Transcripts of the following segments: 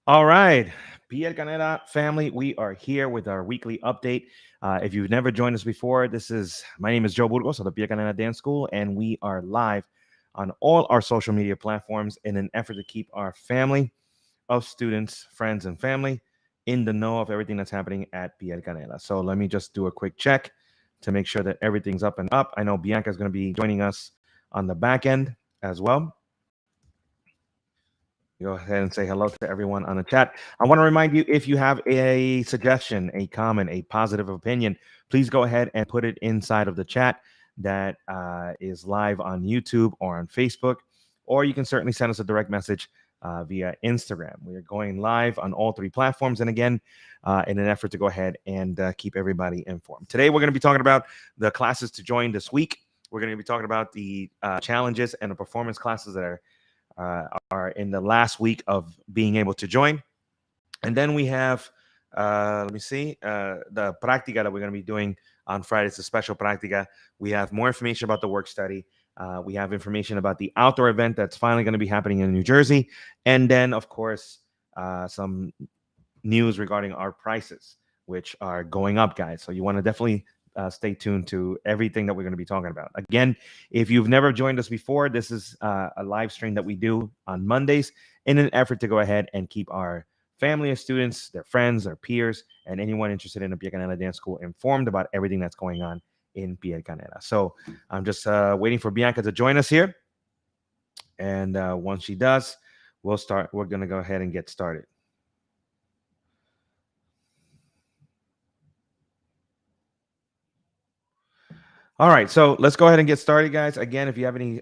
All right, Pierre Canela family, we are here with our weekly update. If you've never joined us before, my name is Joe Burgos of the Pierre Canela Dance School, and we are live on all our social media platforms in an effort to keep our family of students, friends, and family in the know of everything that's happening at Pierre Canela. So let me just do a quick check to make sure that everything's up and up. I know Bianca is going to be joining us on the back end as well. Go ahead and say hello to everyone on the chat. I want to remind you, if you have a suggestion, a comment, a positive opinion, please go ahead and put it inside of the chat that is live on YouTube or on Facebook, or you can certainly send us a direct message via Instagram. We are going live on all three platforms, and again, in an effort to go ahead and keep everybody informed. Today, we're going to be talking about the classes to join this week. We're going to be talking about the challenges and the performance classes that are in the last week of being able to join. And then we have, let me see, the practica that we're going to be doing on Friday. It's a special practica. We have more information about the work study. We have information about the outdoor event that's finally going to be happening in New Jersey. And then, of course, some news regarding our prices, which are going up, guys. So you want to definitely stay tuned to everything that we're going to be talking about. Again, if you've never joined us before, this is a live stream that we do on Mondays in an effort to go ahead and keep our family of students, their friends, their peers, and anyone interested in the Pierre Canela Dance School informed about everything that's going on in Pierre Canela. So I'm just waiting for Bianca to join us here. And once she does, we're going to go ahead and get started. All right, so let's go ahead and get started, guys. Again, if you have any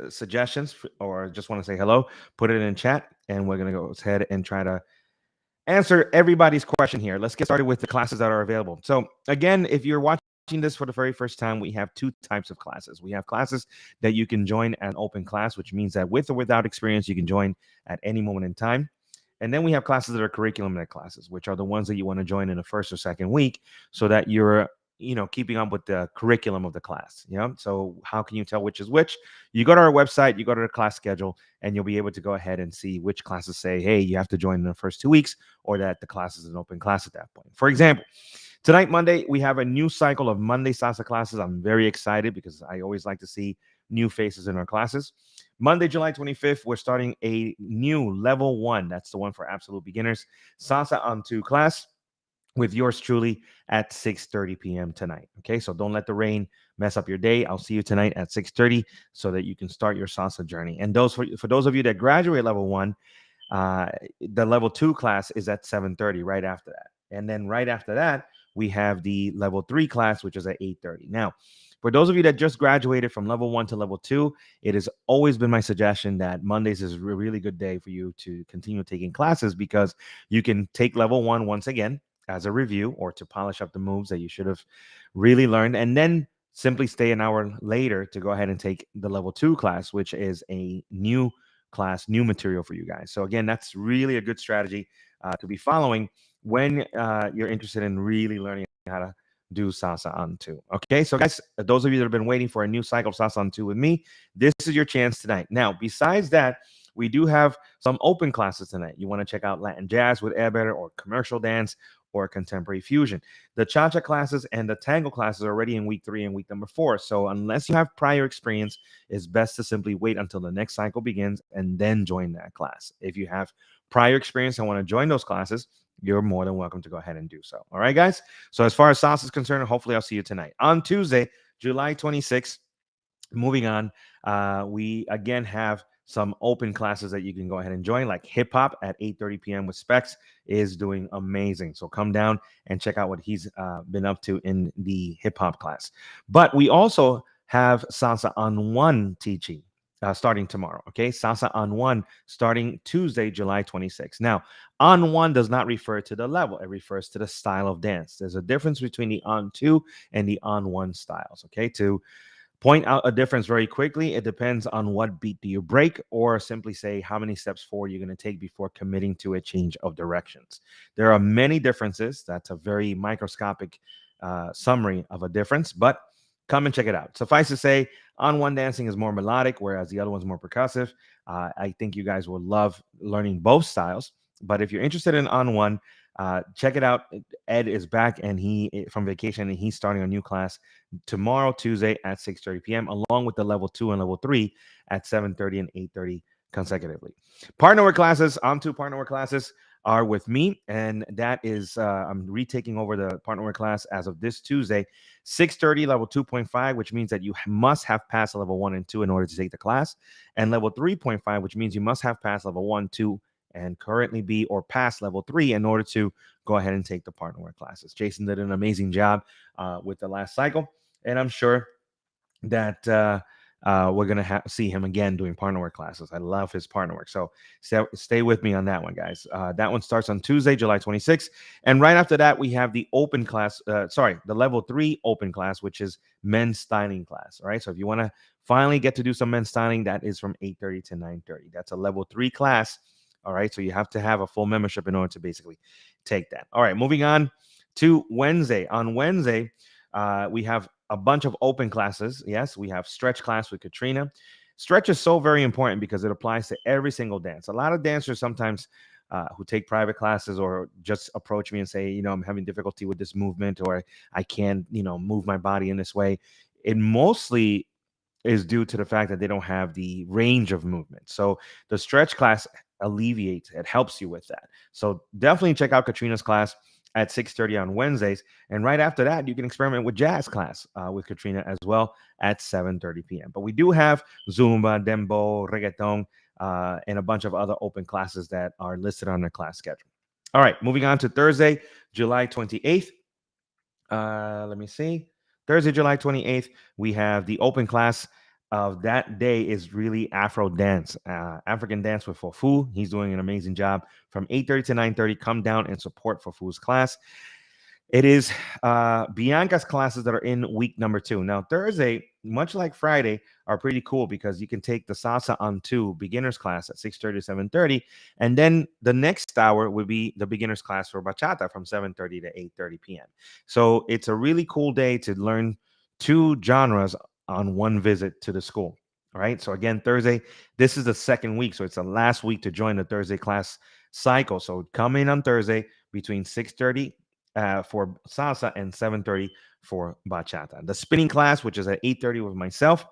suggestions or just want to say hello, put it in chat, and we're going to go ahead and try to answer everybody's question here. Let's get started with the classes that are available. So again, if you're watching this for the very first time, we have two types of classes. We have classes that you can join at an open class, which means that with or without experience, you can join at any moment in time. And then we have classes that are curriculum net classes, which are the ones that you want to join in the first or second week so that you're keeping up with the curriculum of the class. So how can you tell which is which? You go to our website, you go to the class schedule, and you'll be able to go ahead and see which classes say, hey, you have to join in the first 2 weeks, or that the class is an open class at that point. For example, tonight, Monday, we have a new cycle of Monday salsa classes. I'm very excited because I always like to see new faces in our classes. Monday, July 25th, we're starting a new level 1. That's the one for absolute beginners. Salsa on 2 class with yours truly at 6:30 p.m. tonight. Okay, so don't let the rain mess up your day. I'll see you tonight at 6:30 so that you can start your salsa journey. And for those of you that graduate level 1, the level 2 class is at 7:30 right after that. And then right after that, we have the level 3 class, which is at 8:30. Now, for those of you that just graduated from level 1 to level 2, it has always been my suggestion that Mondays is a really good day for you to continue taking classes because you can take level 1 once again as a review or to polish up the moves that you should have really learned, and then simply stay an hour later to go ahead and take the level 2 class, which is a new class, new material for you guys. So again, that's really a good strategy to be following when you're interested in really learning how to do salsa on 2. Okay, so guys, those of you that have been waiting for a new cycle of salsa on 2 with me, this is your chance tonight. Now, besides that, we do have some open classes tonight. You want to check out Latin jazz with Eber or commercial dance or contemporary fusion. The cha-cha classes and the tango classes are already in week 3 and week number 4. So unless you have prior experience, it's best to simply wait until the next cycle begins and then join that class. If you have prior experience and want to join those classes, you're more than welcome to go ahead and do so. All right, guys? So as far as salsa is concerned, hopefully I'll see you tonight. On Tuesday, July 26th, moving on, we again have some open classes that you can go ahead and join, like hip hop at 8:30 p.m. with Specs is doing amazing. So come down and check out what he's been up to in the hip hop class. But we also have Salsa on 1 teaching starting tomorrow. Okay, Salsa on 1 starting Tuesday, July 26th. Now, on 1 does not refer to the level; it refers to the style of dance. There's a difference between the on 2 and the on 1 styles. Okay, to point out a difference very quickly, it depends on what beat do you break, or simply say how many steps forward you're going to take before committing to a change of directions. There are many differences. That's a very microscopic summary of a difference, but come and check it out. Suffice to say, on 1 dancing is more melodic, whereas the other one's more percussive. I think you guys will love learning both styles. But if you're interested in On One, check it out. Ed is back and he from vacation, and he's starting a new class tomorrow, Tuesday at 6:30 p.m., along with the level 2 and level 3 at 7:30 and 8:30 consecutively. Partner work classes, on to partner work classes are with me, and that is I'm retaking over the partner work class as of this Tuesday, 6:30, level 2.5, which means that you must have passed level 1 and 2 in order to take the class, and level 3.5, which means you must have passed level 1, 2, and currently be or pass level 3 in order to go ahead and take the partner work classes. Jason did an amazing job with the last cycle, and I'm sure that we're going to see him again doing partner work classes. I love his partner work. So stay with me on that one, guys. That one starts on Tuesday, July 26th. And right after that, we have the open class, the level 3 open class, which is men's styling class. All right. So if you want to finally get to do some men's styling, that is from 8:30 to 9:30. That's a level 3 class. All right. So you have to have a full membership in order to basically take that. All right. Moving on to Wednesday. On Wednesday, we have a bunch of open classes. Yes, we have stretch class with Katrina. Stretch is so very important because it applies to every single dance. A lot of dancers sometimes who take private classes or just approach me and say, I'm having difficulty with this movement, or I can't, move my body in this way. It mostly is due to the fact that they don't have the range of movement. So the stretch class alleviates, it helps you with that. So definitely check out Katrina's class at 6:30 on Wednesdays. And right after that, you can experiment with jazz class with Katrina as well at 7:30 p.m. But we do have Zumba, Dembo, Reggaeton, and a bunch of other open classes that are listed on the class schedule. All right, moving on to Thursday, July 28th. Let me see. Thursday, July 28th, we have the open class of that day is really Afro dance, African dance with Fofu. He's doing an amazing job from 8:30 to 9:30. Come down and support Fofu's class. It is Bianca's classes that are in week number 2. Now, Thursday, much like Friday, are pretty cool because you can take the Salsa on 2 beginners class at 6:30 to 7:30. And then the next hour would be the beginners class for Bachata from 7:30 to 8:30 p.m. So it's a really cool day to learn 2 genres on one visit to the school. All right. So again, Thursday, this is the second week. So it's the last week to join the Thursday class cycle. So come in on Thursday between 6:30 for salsa and 7:30 for bachata. The spinning class, which is at 8:30 with myself,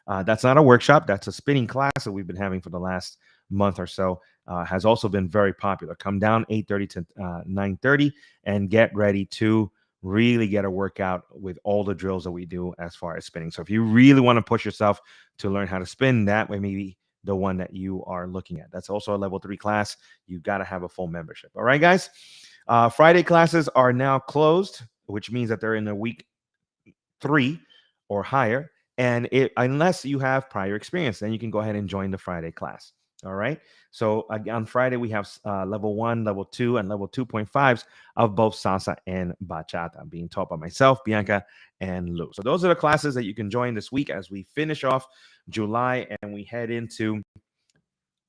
that's not a workshop. That's a spinning class that we've been having for the last month or so. Has also been very popular. Come down 8:30 to 9:30 and get ready to really get a workout with all the drills that we do as far as spinning. So if you really want to push yourself to learn how to spin, that way maybe the one that you are looking at. That's also a level 3 class. You got to have a full membership. All right, guys. Friday classes are now closed, which means that they're in the week 3 or higher. And unless you have prior experience, then you can go ahead and join the Friday class. All right. So on Friday, we have level 1, level 2, and level 2.5s of both salsa and bachata being taught by myself, Bianca, and Lou. So those are the classes that you can join this week as we finish off July and we head into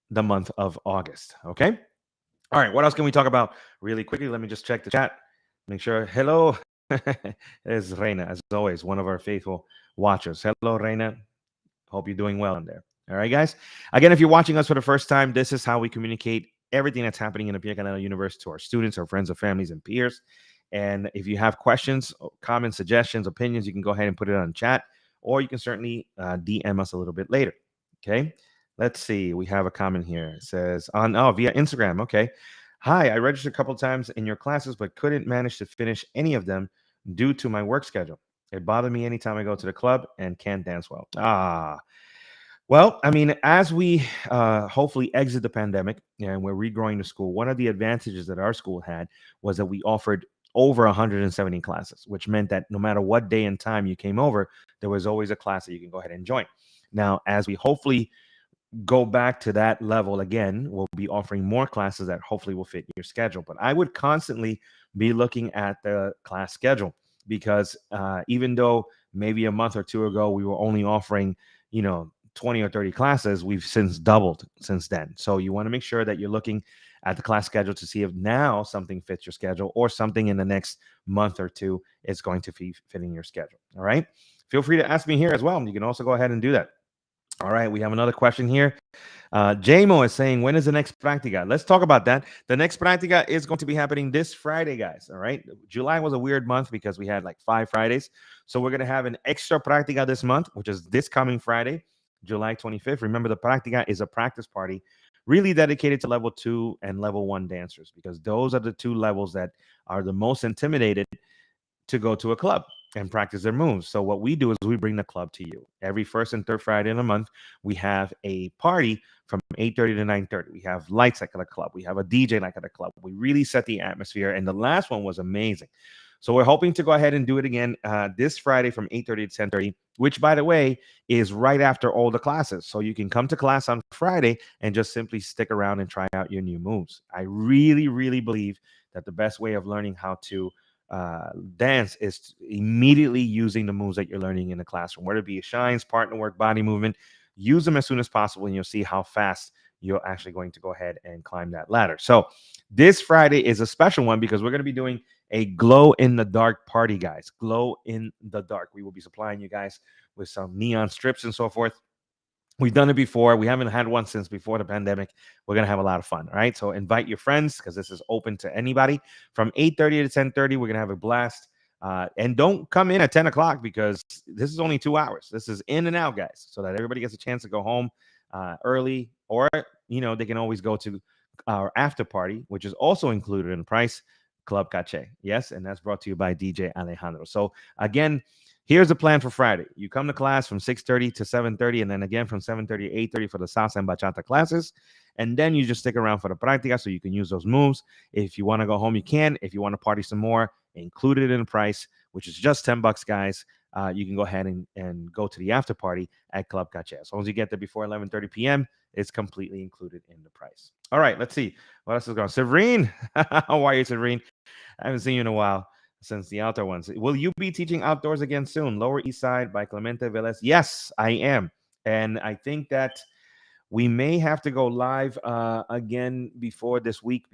the month of August. Okay. All right. What else can we talk about really quickly? Let me just check the chat. Make sure. Hello. There's Reina, as always, one of our faithful watchers. Hello, Reina. Hope you're doing well on there. All right, guys. Again, if you're watching us for the first time, this is how we communicate everything that's happening in the Pia Canela universe to our students, our friends, our families, and peers. And if you have questions, comments, suggestions, opinions, you can go ahead and put it on chat, or you can certainly DM us a little bit later. Okay. Let's see. We have a comment here. It says via Instagram. Okay. Hi, I registered a couple times in your classes, but couldn't manage to finish any of them due to my work schedule. It bothered me anytime I go to the club and can't dance well. Well, I mean, as we hopefully exit the pandemic and we're regrowing the school, one of the advantages that our school had was that we offered over 170 classes, which meant that no matter what day and time you came over, there was always a class that you can go ahead and join. Now, as we hopefully go back to that level again, we'll be offering more classes that hopefully will fit your schedule. But I would constantly be looking at the class schedule because even though maybe a month or two ago we were only offering, 20 or 30 classes, we've since doubled since then. So you want to make sure that you're looking at the class schedule to see if now something fits your schedule or something in the next month or two is going to be fitting your schedule. All right. Feel free to ask me here as well. You can also go ahead and do that. All right, we have another question here. JMO is saying, when is the next Practica? Let's talk about that. The next Practica is going to be happening this Friday, guys. All right. July was a weird month because we had like 5 Fridays. So we're going to have an extra Practica this month, which is this coming Friday, July 25th. Remember, the Practica is a practice party really dedicated to level 2 and level 1 dancers, because those are the two levels that are the most intimidated to go to a club and practice their moves. So what we do is we bring the club to you. Every first and third Friday in the month, we have a party from 8:30 to 9:30. We have lights like at a club. We have a DJ like at a club. We really set the atmosphere. And the last one was amazing. So we're hoping to go ahead and do it again this Friday from 8:30 to 10:30, which, by the way, is right after all the classes. So you can come to class on Friday and just simply stick around and try out your new moves. I really, really believe that the best way of learning how to dance is immediately using the moves that you're learning in the classroom, whether it be shines, partner work, body movement. Use them as soon as possible, and you'll see how fast you're actually going to go ahead and climb that ladder. So this Friday is a special one because we're going to be doing a glow in the dark party, guys. Glow in the dark. We will be supplying you guys with some neon strips and so forth. We've done it before. We haven't had one since before the pandemic. We're going to have a lot of fun. All right. So invite your friends, because this is open to anybody. From 8:30 to 10:30, we're going to have a blast. And don't come in at 10 o'clock, because this is only 2 hours. This is in and out, guys, so that everybody gets a chance to go home early, or, they can always go to our after party, which is also included in the price, Club Cache. Yes. And that's brought to you by DJ Alejandro. So again, here's the plan for Friday. You come to class from 6:30 to 7:30, and then again from 7:30 to 8:30 for the salsa and bachata classes. And then you just stick around for the práctica so you can use those moves. If you want to go home, you can. If you want to party some more, included in the price, which is just $10, guys, you can go ahead and go to the after party at Club Cache. As long as you get there before 11:30 p.m., it's completely included in the price. All right, let's see. What else is going on? Severine, how are you, Severine? I haven't seen you in a while since the outdoor ones. Will you be teaching outdoors again soon? Lower East Side by Clemente Velez. Yes, I am. And I think that we may have to go live again before this week,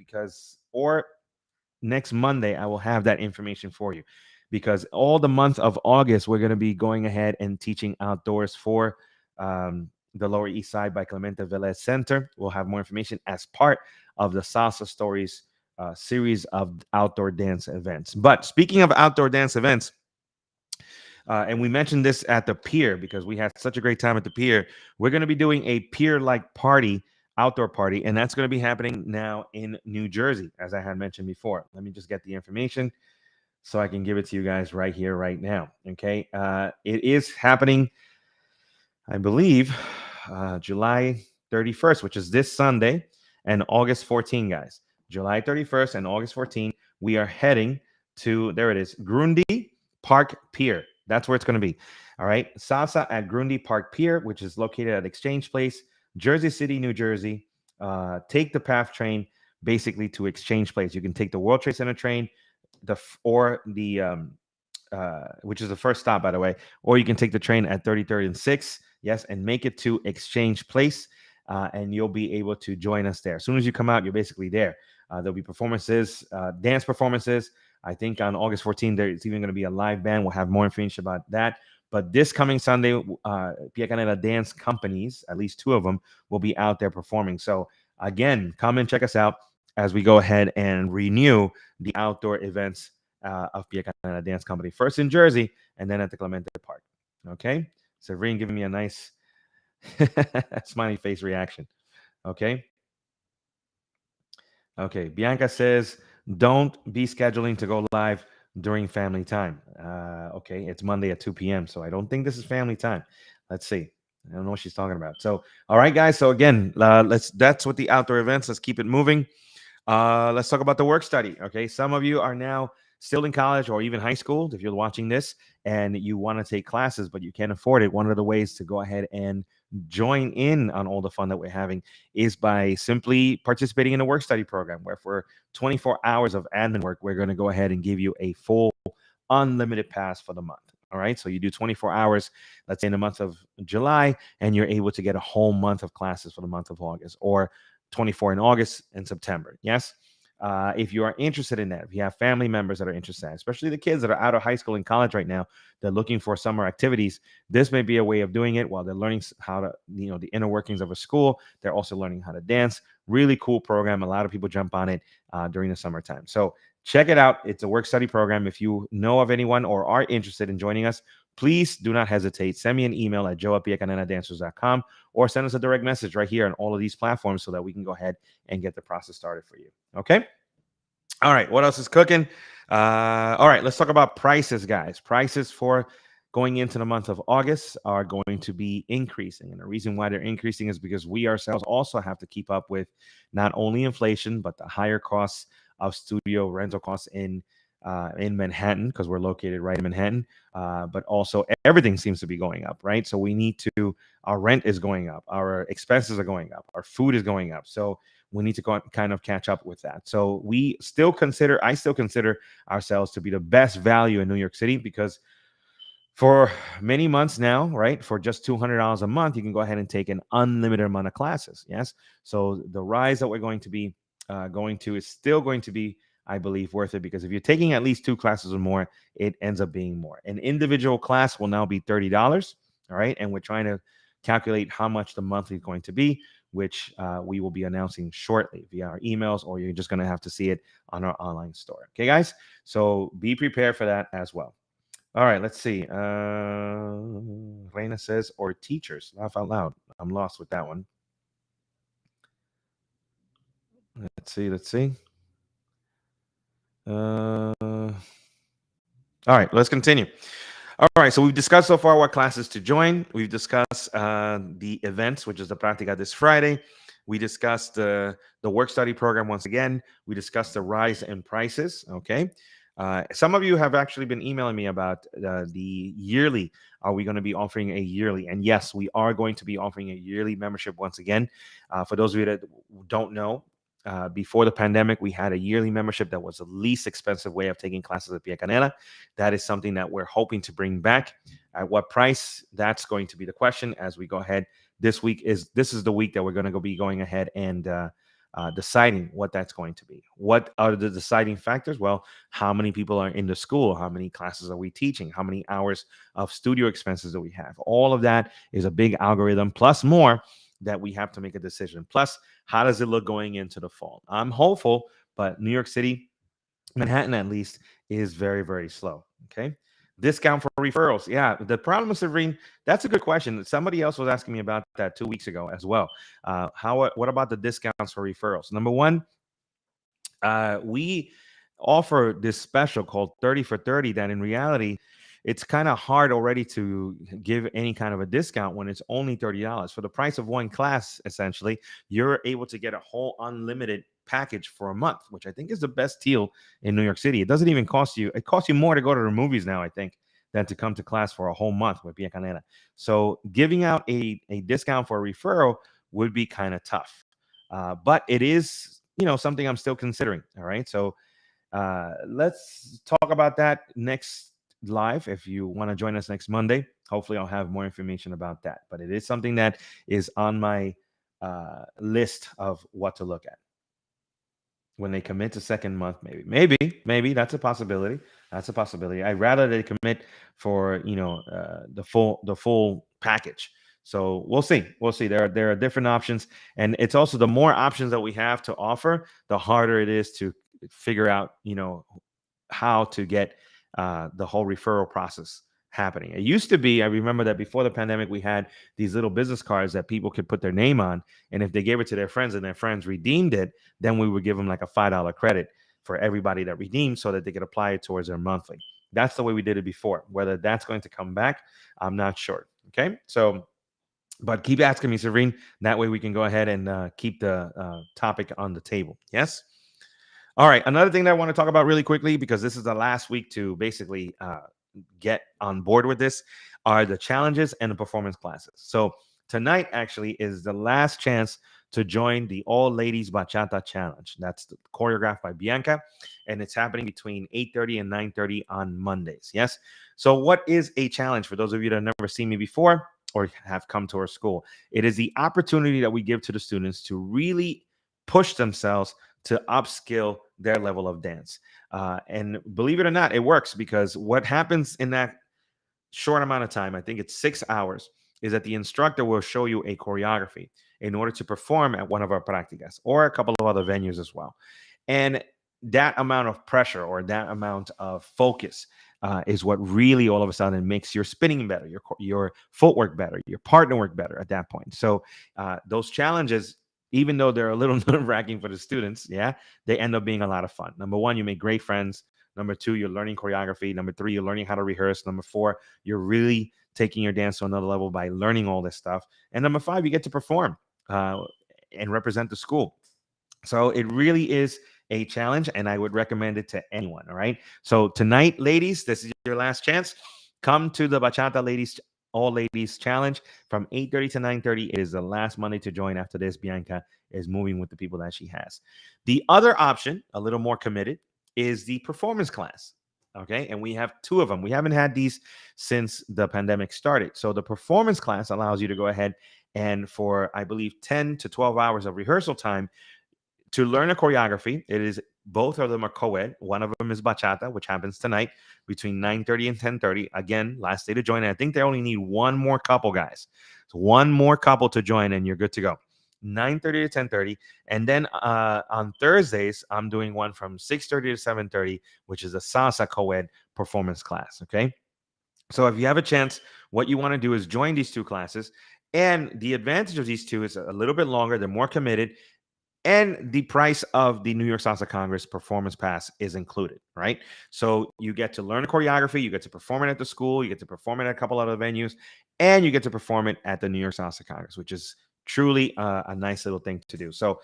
or next Monday, I will have that information for you, because all the month of August, we're going to be going ahead and teaching outdoors for the Lower East Side by Clemente Velez Center. We'll have more information as part of the Salsa Stories series of outdoor dance events. But speaking of outdoor dance events, and we mentioned this at the pier because we had such a great time at the pier. We're going to be doing a pier-like party, outdoor party, and that's going to be happening now in New Jersey, as I had mentioned before. Let me just get the information so I can give it to you guys right here, right now. Okay. It is happening, I believe, July 31st, which is this Sunday, and August 14, guys. July 31st and August 14, we are heading to, there it is, Grundy Park Pier. That's where it's going to be. All right. Salsa at Grundy Park Pier, which is located at Exchange Place, Jersey City, New Jersey. Take the PATH train basically to Exchange Place. You can take the World Trade Center train, which is the first stop, by the way, or you can take the train at 33rd and 6th. Yes. And make it to Exchange Place. And you'll be able to join us there. As soon as you come out, you're basically there. There'll be performances, dance performances. I think on August 14th, there's even going to be a live band. We'll have more information about that. But this coming Sunday, Pia Canela dance companies, at least 2 of them, will be out there performing. So again, come and check us out as we go ahead and renew the outdoor events of Pia Canela Dance Company. First in Jersey, and then at the Clemente Park. Okay? Severine giving me a nice smiley face reaction. Okay. Okay. Bianca says, don't be scheduling to go live during family time. Okay. It's Monday at 2 p.m. So I don't think this is family time. Let's see. I don't know what she's talking about. So, all right, guys. So again, that's what the outdoor events. Let's keep it moving. Let's talk about the work study. Okay. Some of you are now still in college or even high school, if you're watching this and you want to take classes, but you can't afford it. One of the ways to go ahead and join in on all the fun that we're having is by simply participating in a work study program, where for 24 hours of admin work, we're going to go ahead and give you a full unlimited pass for the month. All right. So you do 24 hours, let's say in the month of July, and you're able to get a whole month of classes for the month of August, or 24 in August and September. Yes. If you are interested in that, if you have family members that are interested, especially the kids that are out of high school and college right now, they're looking for summer activities. This may be a way of doing it while they're learning how to, the inner workings of a school. They're also learning how to dance. Really cool program. A lot of people jump on it during the summertime. So check it out. It's a work study program. If you know of anyone or are interested in joining us, please do not hesitate. Send me an email at joe@piacaneladancers.com or send us a direct message right here on all of these platforms so that we can go ahead and get the process started for you. Okay. All right. What else is cooking? All right. Let's talk about prices, guys. Prices for going into the month of August are going to be increasing. And the reason why they're increasing is because we ourselves also have to keep up with not only inflation, but the higher costs of studio rental costs in Manhattan, because we're located right in Manhattan. But also everything seems to be going up, right? So we need to, our rent is going up, our expenses are going up, our food is going up. So we need to kind of catch up with that. So I still consider ourselves to be the best value in New York City, because for many months now, right, for just $200 a month, you can go ahead and take an unlimited amount of classes. Yes. So the rise that we're going to be going to is still going to be, I believe, worth it, because if you're taking at least 2 classes or more, it ends up being more. An individual class will now be $30. All right. And we're trying to calculate how much the monthly is going to be, which we will be announcing shortly via our emails, or you're just going to have to see it on our online store. Okay, guys. So be prepared for that as well. All right, let's see. Reina says, or teachers. Laugh out loud. I'm lost with that one. Let's see. Let's see. All right, let's continue. All right, so we've discussed so far what classes to join. We've discussed the events, which is the Práctica this Friday. We discussed the work study program once again. We discussed the rise in prices. Okay. Some of you have actually been emailing me about the yearly. Are we going to be offering a yearly? And yes, we are going to be offering a yearly membership once again. For those of you that don't know, before the pandemic, we had a yearly membership that was the least expensive way of taking classes at Pia Canela. That is something that we're hoping to bring back. At what price? That's going to be the question as we go ahead. This is the week that we're going to be going ahead and deciding what that's going to be. What are the deciding factors? Well, how many people are in the school? How many classes are we teaching? How many hours of studio expenses do we have? All of that is a big algorithm, plus more, that we have to make a decision. Plus, how does it look going into the fall? I'm hopeful, but New York City, Manhattan at least, is very, very slow. Okay. Discount for referrals. Yeah. The problem with Serene, that's a good question. Somebody else was asking me about that 2 weeks ago as well. What about the discounts for referrals? Number one, we offer this special called 30 for 30 that in reality, it's kind of hard already to give any kind of a discount when it's only $30. For the price of one class, essentially, you're able to get a whole unlimited package for a month, which I think is the best deal in New York City. It doesn't even cost you, it costs you more to go to the movies now, I think, than to come to class for a whole month with Pia Canela. So giving out a discount for a referral would be kind of tough. But it is, something I'm still considering. All right. So let's talk about that next live. If you want to join us next Monday, hopefully I'll have more information about that. But it is something that is on my list of what to look at when they commit to second month. Maybe that's a possibility. That's a possibility. I'd rather they commit for the full package. So we'll see. There are different options, and it's also the more options that we have to offer, the harder it is to figure out how to get the whole referral process happening. It used to be, I remember that before the pandemic, we had these little business cards that people could put their name on, and if they gave it to their friends and their friends redeemed it, then we would give them like a $5 credit for everybody that redeemed, so that they could apply it towards their monthly. That's the way we did it before. Whether that's going to come back, I'm not sure. Okay, so but keep asking me, Serene. That way we can go ahead and keep the topic on the table. Yes. All right. Another thing that I want to talk about really quickly, because this is the last week to basically get on board with this, are the challenges and the performance classes. So tonight actually is the last chance to join the All Ladies Bachata Challenge. That's choreographed by Bianca, and it's happening between 8:30 and 9:30 on Mondays. Yes. So what is a challenge for those of you that have never seen me before or have come to our school? It is the opportunity that we give to the students to really push themselves to upskill their level of dance. And believe it or not, it works, because what happens in that short amount of time, I think it's 6 hours, is that the instructor will show you a choreography in order to perform at one of our practicas or a couple of other venues as well. And that amount of pressure or that amount of focus is what really all of a sudden makes your spinning better, your footwork better, your partner work better at that point. So those challenges, even though they're a little nerve-wracking for the students, yeah, they end up being a lot of fun. Number one, you make great friends. Number two, you're learning choreography. Number three, you're learning how to rehearse. Number four, you're really taking your dance to another level by learning all this stuff. And number five, you get to perform and represent the school. So it really is a challenge, and I would recommend it to anyone. All right. So tonight, ladies, this is your last chance. Come to the Bachata Ladies All Ladies Challenge from 8:30 to 9:30. It is the last Monday to join. After this, Bianca is moving with the people that she has. The other option, a little more committed, is the performance class. Okay. And we have two of them. We haven't had these since the pandemic started. So the performance class allows you to go ahead and, for, I believe, 10 to 12 hours of rehearsal time, to learn a choreography. It is, both of them are co-ed. One of them is bachata, which happens tonight between 9:30 and 10:30. Again, last day to join. And I think they only need one more couple, guys. So one more couple to join, and you're good to go. 9:30 to 10:30. And then on Thursdays, I'm doing one from 6:30 to 7:30, which is a salsa co-ed performance class. Okay. So if you have a chance, what you want to do is join these two classes. And the advantage of these two is a little bit longer. They're more committed. And the price of the New York Salsa Congress Performance Pass is included, right? So you get to learn choreography, you get to perform it at the school, you get to perform it at a couple other venues, and you get to perform it at the New York Salsa Congress, which is truly a nice little thing to do. So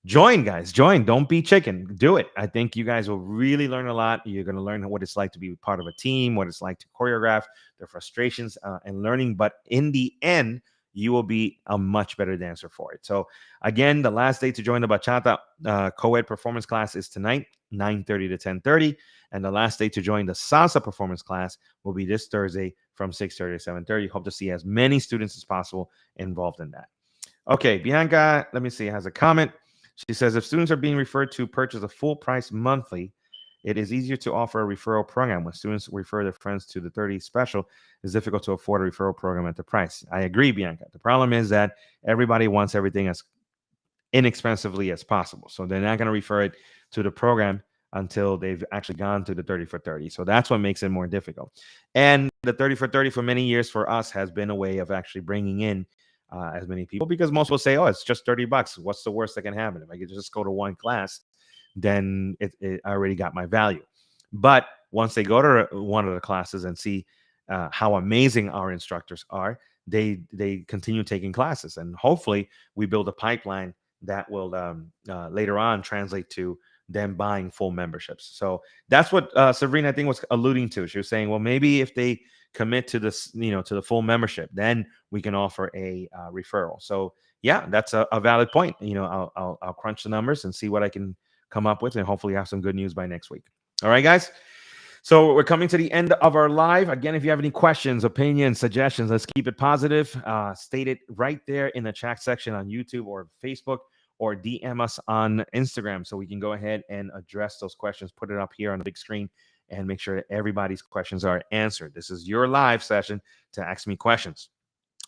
join, guys, join. Don't be chicken. Do it. I think you guys will really learn a lot. You're going to learn what it's like to be part of a team, what it's like to choreograph, their frustrations and learning. But in the end, you will be a much better dancer for it. So again, the last day to join the bachata co-ed performance class is tonight, 9:30 to 10:30. And the last day to join the salsa performance class will be this Thursday from 6:30 to 7:30. Hope to see as many students as possible involved in that. Okay, Bianca, let me see, has a comment. She says, if students are being referred to purchase a full price monthly, it is easier to offer a referral program. When students refer their friends to the 30 special, it's difficult to afford a referral program at the price. I agree, Bianca. The problem is that everybody wants everything as inexpensively as possible. So they're not going to refer it to the program until they've actually gone to the 30 for 30. So that's what makes it more difficult. And the 30 for 30 for many years for us has been a way of actually bringing in as many people, because most will say, oh, it's just $30. What's the worst that can happen? If I could just go to one class, then I already got my value. But once they go to one of the classes and see how amazing our instructors are, they continue taking classes. And hopefully we build a pipeline that will later on translate to them buying full memberships. So that's what Sabrina, I think, was alluding to. She was saying, well, maybe if they commit to this, to the full membership, then we can offer a referral. So yeah, that's a valid point. I'll crunch the numbers and see what I can come up with, and hopefully have some good news by next week. All right, guys. So we're coming to the end of our live. Again, if you have any questions, opinions, suggestions, let's keep it positive. State it right there in the chat section on YouTube or Facebook, or DM us on Instagram so we can go ahead and address those questions, put it up here on the big screen, and make sure that everybody's questions are answered. This is your live session to ask me questions.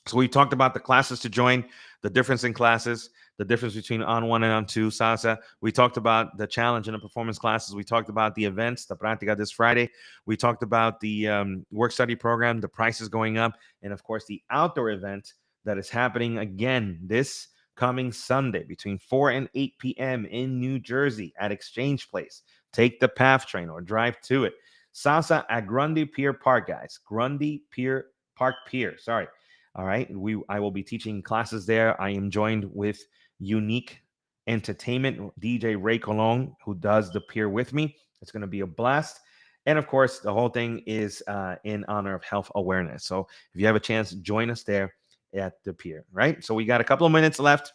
So we talked about the classes to join, the difference in classes, the difference between on one and on two salsa. We talked about the challenge and the performance classes. We talked about the events, the Práctica this Friday. We talked about the work study program, the prices going up, and of course the outdoor event that is happening again this coming Sunday between 4 and 8 p.m. in New Jersey at Exchange Place. Take the PATH train or drive to it. Salsa at Grundy Pier Park, guys. Grundy Pier Park Pier. Sorry. All right. I will be teaching classes there. I am joined with Unique Entertainment, DJ Ray Colon, who does the pier with me. It's going to be a blast. And of course, the whole thing is in honor of health awareness. So if you have a chance, join us there at the pier, right? So we got a couple of minutes left.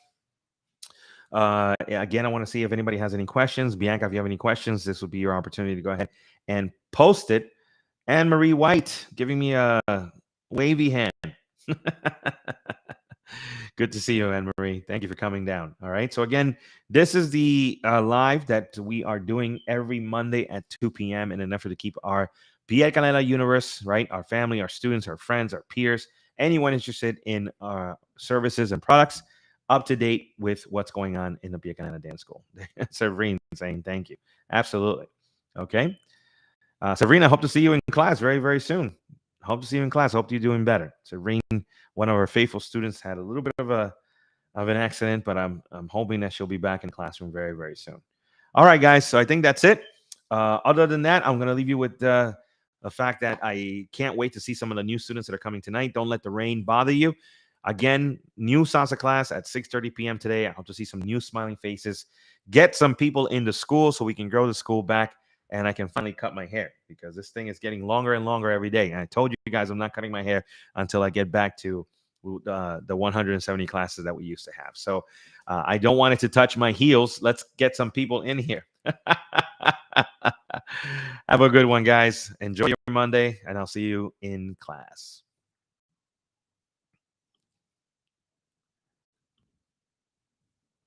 Again, I want to see if anybody has any questions. Bianca, if you have any questions, this would be your opportunity to go ahead and post it. Anne Marie White giving me a wavy hand. Good to see you, Anne Marie. Thank you for coming down. All right. So again, this is the live that we are doing every Monday at 2 p.m. in an effort to keep our Pia Canela universe, right? Our family, our students, our friends, our peers, anyone interested in services and products, up to date with what's going on in the Pia Canela Dance School. Severine saying thank you. Absolutely. Okay. Sabrina, hope to see you in class very, very soon. Hope to see you in class. Hope you're doing better. Sabrina, one of our faithful students, had a little bit of an accident, but I'm hoping that she'll be back in the classroom very, very soon. All right, guys. So I think that's it. Other than that, I'm going to leave you with the fact that I can't wait to see some of the new students that are coming tonight. Don't let the rain bother you. Again, new salsa class at 6:30 p.m. today. I hope to see some new smiling faces. Get some people into school so we can grow the school back and I can finally cut my hair because this thing is getting longer and longer every day. And I told you guys I'm not cutting my hair until I get back to the 170 classes that we used to have. So I don't want it to touch my heels. Let's get some people in here. Have a good one, guys. Enjoy your Monday, and I'll see you in class.